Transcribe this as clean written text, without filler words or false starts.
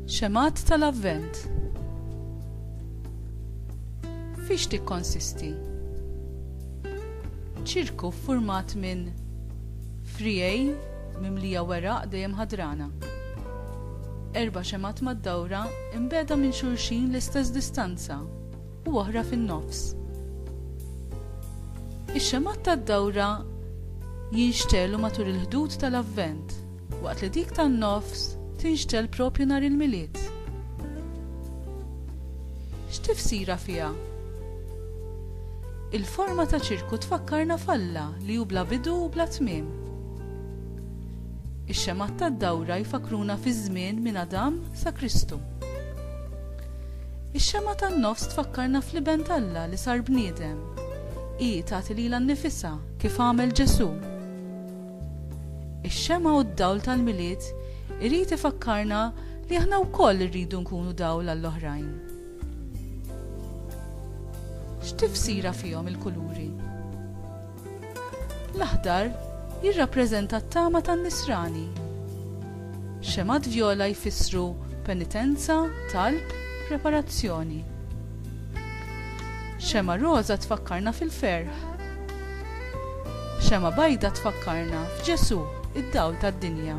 Xemat tal-Avvent. Fiex tikkonsisti? ċirku ffurmat minn frijej mimlija weraq dejjem ħadrana. 4 xemat mad-dawra imbeda minn xulxin l-istess distanza u oħra fin-nofs. Ix-xemat tad-dawra jinxtelu matul il-ħdud tal-Avvent, waqt li dik tan-nofs tinxtel propju nhar il-milied. X'tifsira fiha? Il-forma ta' ċirku tfakkarna falla li hu bla bidu u bla tmiem. Ix-xemat tad-dawra jfakruna fi żmien minn Adam sa Kristu. Ix-xema tan-nofs tfakkarna fl-iben Alla li sar bniedem. Hi tagħti lilha nnifisha kif għamel Ġesu. Ix-xema u d-dawl tal-milied irid ifakkarna li aħna wkoll irridu nkunu dawl għall-oħrajn. X'tifsira fihom il-kuluri? L-aħdar jirrappreżenta t-tama tan-nisrani. Xemat vjola jfissru penitenza, talb, preparazzjoni. Xema roża tfakkarna fil-ferħ. Xema bajda tfakkarna f'Ġesu, id-dawl tad-dinja.